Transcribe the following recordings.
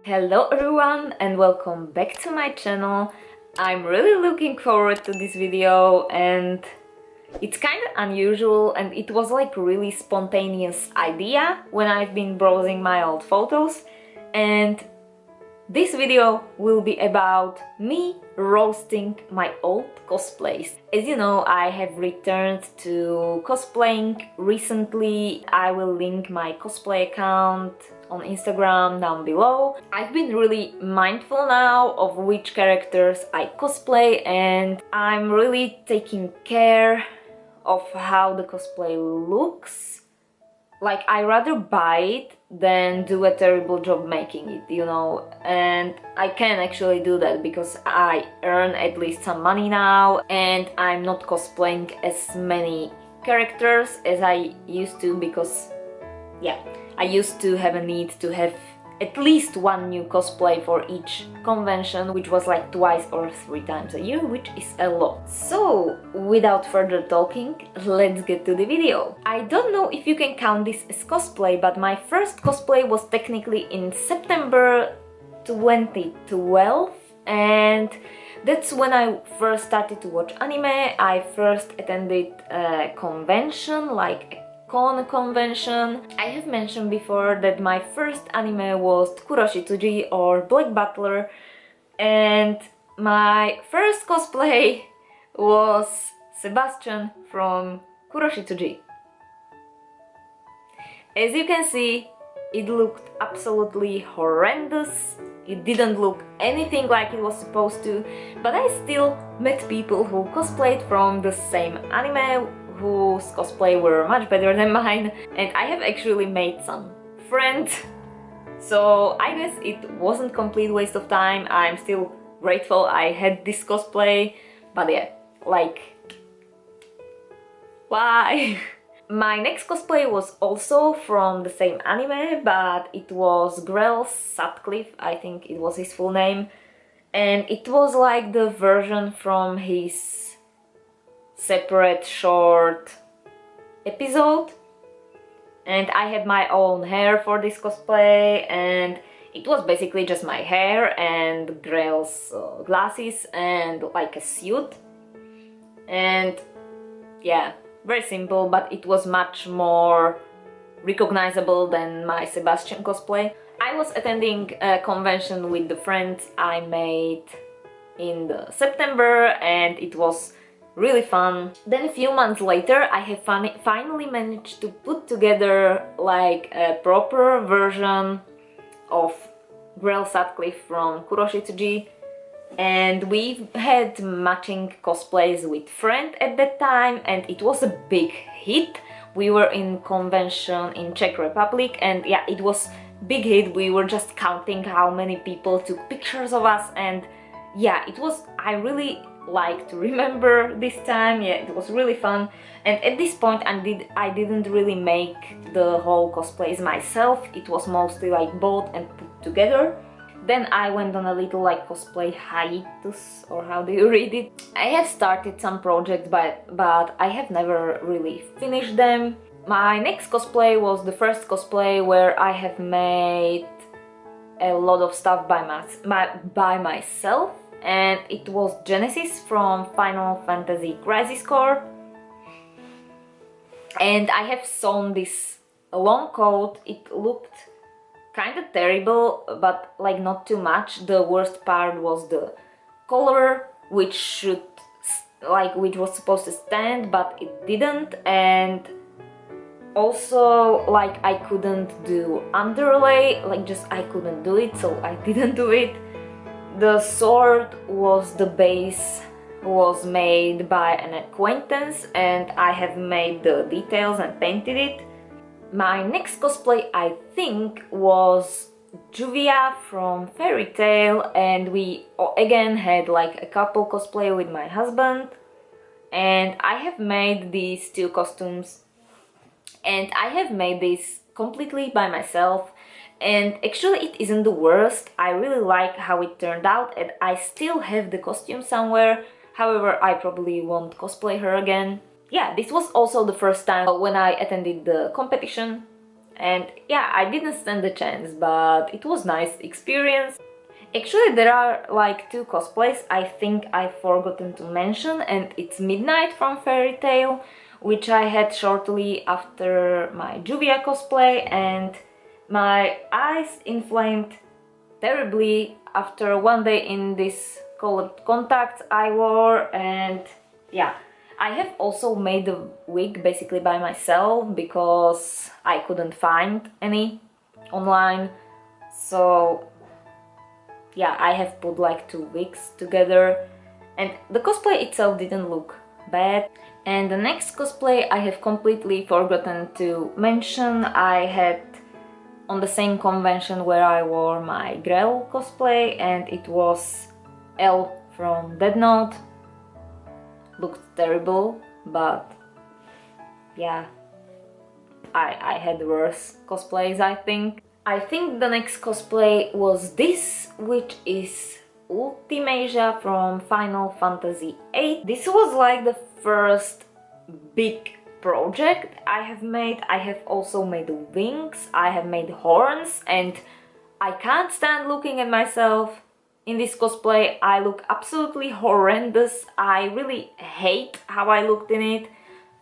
Hello everyone and welcome back to my channel. I'm really looking forward to this video and it's kind of unusual and it was like a really spontaneous idea when I've been browsing my old photos, and this video will be about me roasting my old cosplays. As you know, I have returned to cosplaying recently. I will link my cosplay account on Instagram down below. I've been really mindful now of which characters I cosplay, and I'm really taking care of how the cosplay looks. Like, I rather buy it than do a terrible job making it, you know, and I can actually do that because I earn at least some money now and I'm not cosplaying as many characters as I used to, because yeah, I used to have a need to have at least one new cosplay for each convention, which was like twice or 3 times a year, which is a lot. So, without further talking, let's get to the video. I don't know if you can count this as cosplay, but my first cosplay was technically in September 2012, and that's when I first started to watch anime. I first attended a convention, like a convention. I have mentioned before that my first anime was Kuroshitsuji or Black Butler, and my first cosplay was Sebastian from Kuroshitsuji. As you can see, it looked absolutely horrendous. It didn't look anything like it was supposed to, but I still met people who cosplayed from the same anime, whose cosplay were much better than mine, and I have actually made some friends. So I guess it wasn't complete waste of time. I'm still grateful I had this cosplay, but yeah, like, why? My next cosplay was also from the same anime, but it was Grell Sutcliffe, I think it was his full name, and it was like the version from his separate short episode, and I had my own hair for this cosplay, and it was basically just my hair and Grell's glasses and like a suit, and yeah, very simple, but it was much more recognizable than my Sebastian cosplay. I was attending a convention with the friends I made in September, and it was really fun. Then a few months later I have finally managed to put together like a proper version of Grell Sutcliffe from Kuroshitsuji, and we had matching cosplays with friend at that time, and it was a big hit. We were in convention in Czech Republic, and yeah, it was big hit. We were just counting how many people took pictures of us, and yeah, it was, I really like to remember this time. Yeah, it was really fun, and at this point I didn't really make the whole cosplays myself. It was mostly like bought and put together. Then I went on a little like cosplay hiatus, or how do you read it? I have started some projects, but I have never really finished them. My next cosplay was the first cosplay where I have made a lot of stuff by myself, and it was Genesis from Final Fantasy Crisis Core. And I have sewn this long coat. It looked kind of terrible, but like not too much. The worst part was the collar, which was supposed to stand, but it didn't, and also like I couldn't do underlay, like just I couldn't do it, so I didn't do it. The sword the base was made by an acquaintance, and I have made the details and painted it. My next cosplay, I think, was Juvia from Fairy Tail, and we again had like a couple cosplay with my husband, and I have made these 2 costumes, and I have made this completely by myself. And actually it isn't the worst. I really like how it turned out, and I still have the costume somewhere. However, I probably won't cosplay her again. Yeah, this was also the first time when I attended the competition And yeah, I didn't stand a chance, but it was nice experience. Actually, there are like 2 cosplays I think I've forgotten to mention, and it's Midnight from Fairy Tail, which I had shortly after my Juvia cosplay, and my eyes inflamed terribly after one day in this colored contacts I wore. And yeah, I have also made the wig basically by myself because I couldn't find any online. So yeah, I have put like 2 wigs together, and the cosplay itself didn't look bad. And the next cosplay I have completely forgotten to mention. I had on the same convention where I wore my Grell cosplay, and it was L from Dead Note. Looked terrible, but yeah, I had worse cosplays, I think. I think the next cosplay was this, which is Ultimasia from Final Fantasy VIII. This was like the first big project I have made. I have also made wings, I have made horns, and I can't stand looking at myself in this cosplay. I look absolutely horrendous. I really hate how I looked in it.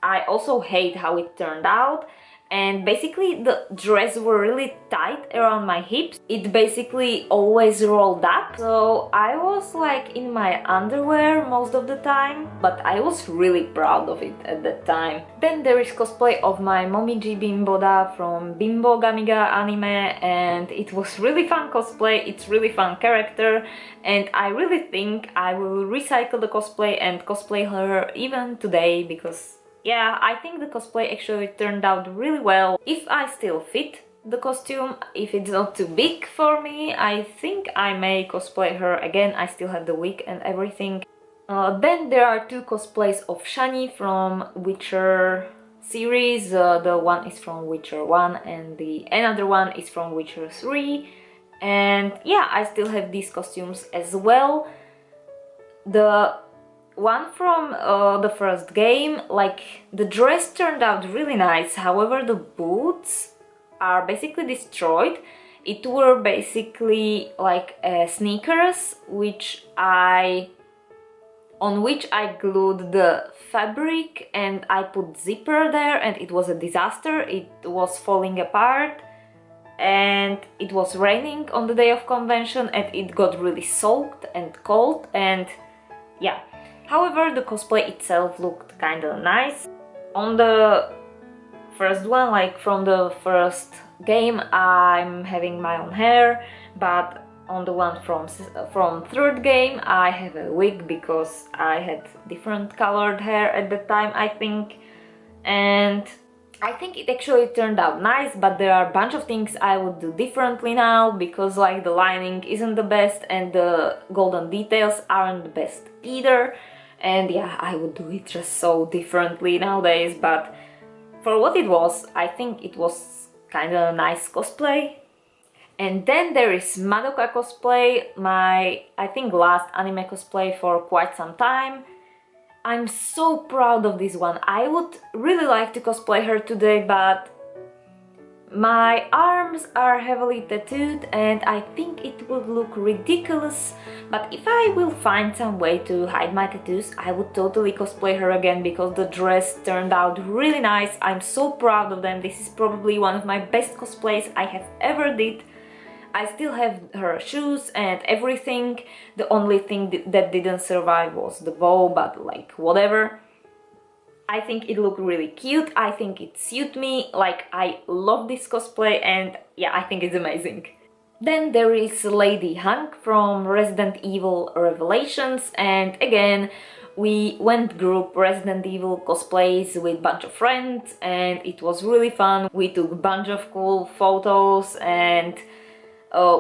I also hate how it turned out. And basically the dress were really tight around my hips. It basically always rolled up, so I was like in my underwear most of the time, but I was really proud of it at that time. Then there is cosplay of my Momiji Bimboda from Bimbo Gamiga anime, and it was really fun cosplay. It's really fun character, and I really think I will recycle the cosplay and cosplay her even today, because yeah, I think the cosplay actually turned out really well. If I still fit the costume, if it's not too big for me, I think I may cosplay her again. I still have the wig and everything. Then there are 2 cosplays of Shani from Witcher series. The one is from Witcher 1 and the another one is from Witcher 3. And yeah, I still have these costumes as well. The one from the first game, like, the dress turned out really nice, however the boots are basically destroyed. It were basically like sneakers on which I glued the fabric, and I put zipper there, and it was a disaster. It was falling apart, and it was raining on the day of convention, and it got really soaked and cold, and yeah. However, the cosplay itself looked kinda nice. On the first one, like from the first game, I'm having my own hair, but on the one from third game I have a wig because I had different colored hair at the time, I think. And I think it actually turned out nice, but there are a bunch of things I would do differently now, because like the lining isn't the best and the golden details aren't the best either. And yeah, I would do it just so differently nowadays, but for what it was, I think it was kind of a nice cosplay. And then there is Madoka cosplay, my, I think, last anime cosplay for quite some time. I'm so proud of this one. I would really like to cosplay her today, but my arms are heavily tattooed and I think it would look ridiculous. But if I will find some way to hide my tattoos, I would totally cosplay her again, because the dress turned out really nice. I'm so proud of them. This is probably one of my best cosplays I have ever did. I still have her shoes and everything. The only thing that didn't survive was the bow, but like, whatever. I think it looked really cute. I think it suited me. Like, I love this cosplay, and yeah, I think it's amazing. Then there is Lady Hank from Resident Evil Revelations, and again, we went group Resident Evil cosplays with a bunch of friends, and it was really fun. We took a bunch of cool photos, and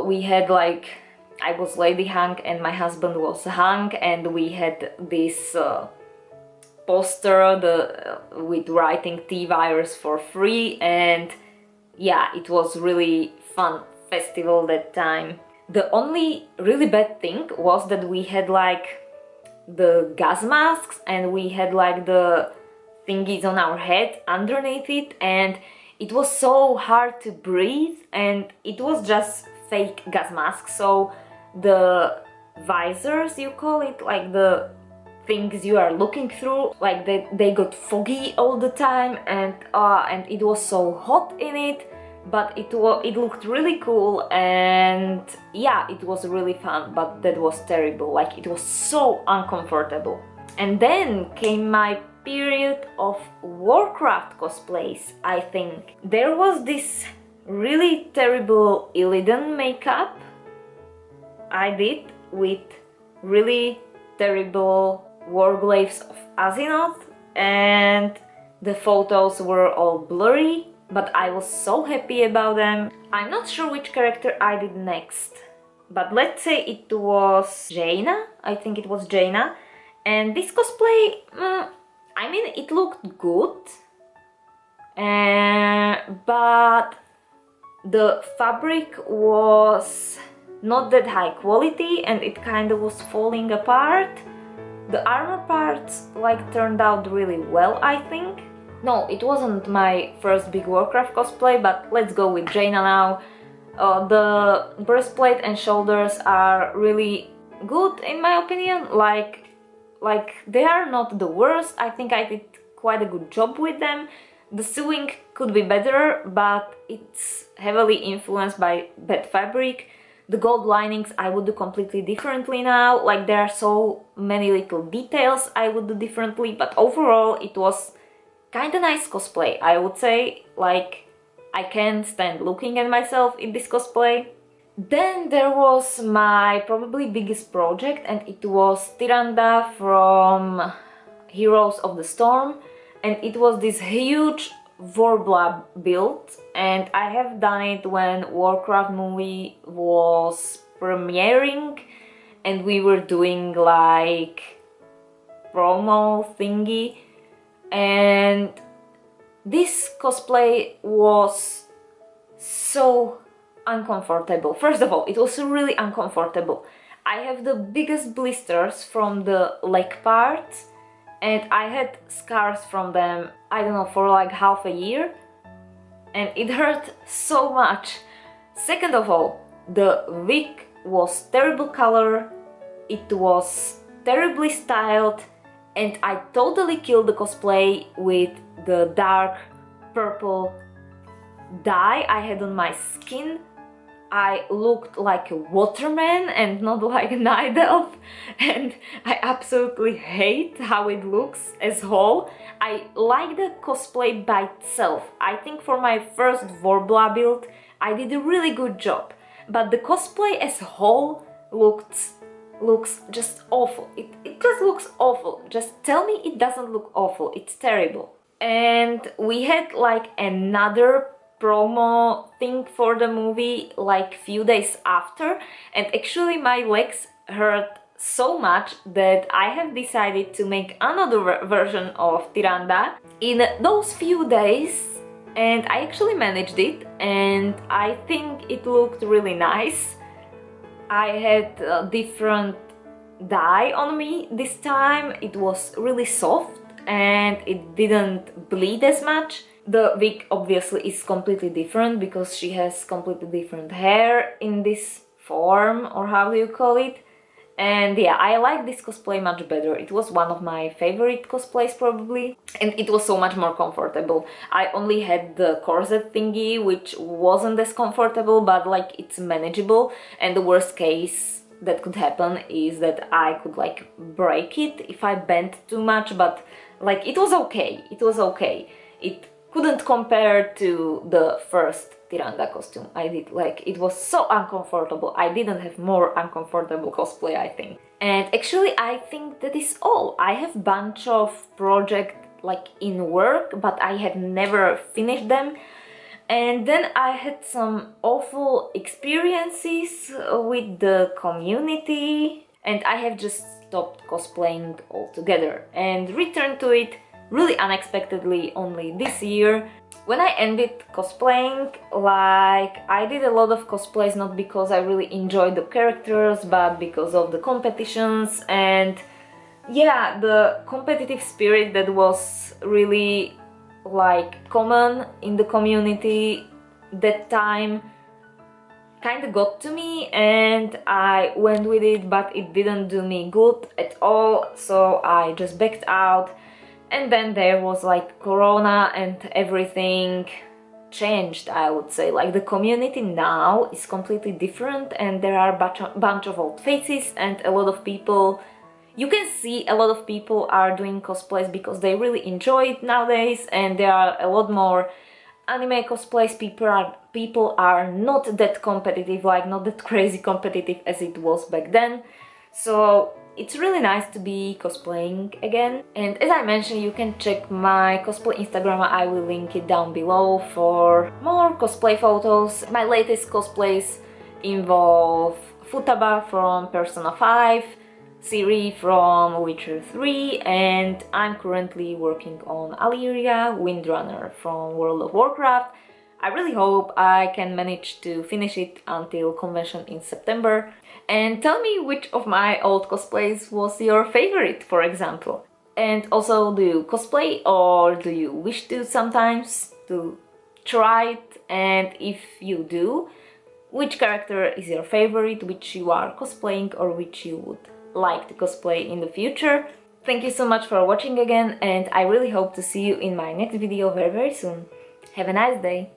we had like, I was Lady Hank and my husband was Hank, and we had this poster with writing T-Virus for free, and yeah, it was really fun festival that time. The only really bad thing was that we had like the gas masks and we had like the thingies on our head underneath it, and it was so hard to breathe, and it was just fake gas mask, so the visors, you call it, like the things you are looking through, like they got foggy all the time, and it was so hot in it, but it looked really cool, and yeah, it was really fun, but that was terrible, like it was so uncomfortable. And then came my period of Warcraft cosplays, I think. There was this really terrible Illidan makeup I did with really terrible warglaives of Azimuth, and the photos were all blurry, but I was so happy about them. I'm not sure which character I did next, but let's say it was Jaina. I think it was Jaina. And this cosplay, I mean, it looked good, but the fabric was not that high quality, and it kind of was falling apart. The armor parts like turned out really well, I think. No, it wasn't my first big Warcraft cosplay, but let's go with Jaina now. The breastplate and shoulders are really good in my opinion, like they are not the worst. I think I did quite a good job with them. The sewing could be better, but it's heavily influenced by bad fabric. The gold linings I would do completely differently now, like there are so many little details I would do differently, but overall it was kinda nice cosplay, I would say. Like, I can't stand looking at myself in this cosplay. Then there was my probably biggest project, and it was Tyrande from Heroes of the Storm, and it was this huge Vorbla build, and I have done it when Warcraft movie was premiering, and we were doing like promo thingy, and this cosplay was so uncomfortable. First of all, it was really uncomfortable. I have the biggest blisters from the leg parts, and I had scars from them, I don't know, for like half a year, and it hurt so much. Second of all, the wig was terrible color, it was terribly styled, and I totally killed the cosplay with the dark purple dye I had on my skin. I looked like a waterman and not like a night elf, and I absolutely hate how it looks as whole. I like the cosplay by itself. I think for my first Vorbla build I did a really good job, but the cosplay as a whole looks just awful. It just looks awful. Just tell me it doesn't look awful. It's terrible. And we had like another promo thing for the movie like few days after, and actually my legs hurt so much that I have decided to make another version of Tyrande in those few days, and I actually managed it, and I think it looked really nice. I had a different dye on me this time. It was really soft and it didn't bleed as much. The wig obviously is completely different because she has completely different hair in this form, or how do you call it. And yeah, I like this cosplay much better. It was one of my favorite cosplays probably, and it was so much more comfortable. I only had the corset thingy, which wasn't as comfortable, but like it's manageable, and the worst case that could happen is that I could like break it if I bent too much, but like it was okay. It was okay. It couldn't compare to the first Tyrande costume I did. Like, it was so uncomfortable. I didn't have more uncomfortable cosplay, I think. And actually I think that is all. I have bunch of projects like in work, but I have never finished them. And then I had some awful experiences with the community, and I have just stopped cosplaying altogether and returned to it really unexpectedly only this year. When I ended cosplaying, like, I did a lot of cosplays not because I really enjoyed the characters, but because of the competitions, and yeah, the competitive spirit that was really like common in the community that time kind of got to me, and I went with it, but it didn't do me good at all, so I just backed out. And then there was like Corona and everything changed, I would say. Like the community now is completely different, and there are a bunch of old faces, and a lot of people, you can see a lot of people are doing cosplays because they really enjoy it nowadays, and there are a lot more anime cosplays. People are not that competitive, like not that crazy competitive as it was back then. So it's really nice to be cosplaying again. And as I mentioned, you can check my cosplay Instagram, I will link it down below for more cosplay photos. My latest cosplays involve Futaba from Persona 5, Ciri from Witcher 3, and I'm currently working on Alyria, Windrunner from World of Warcraft. I really hope I can manage to finish it until convention in September. And tell me which of my old cosplays was your favorite, for example. And also, do you cosplay or do you wish to sometimes to try it? And if you do, which character is your favorite, which you are cosplaying or which you would like to cosplay in the future? Thank you so much for watching again, and I really hope to see you in my next video very soon. Have a nice day!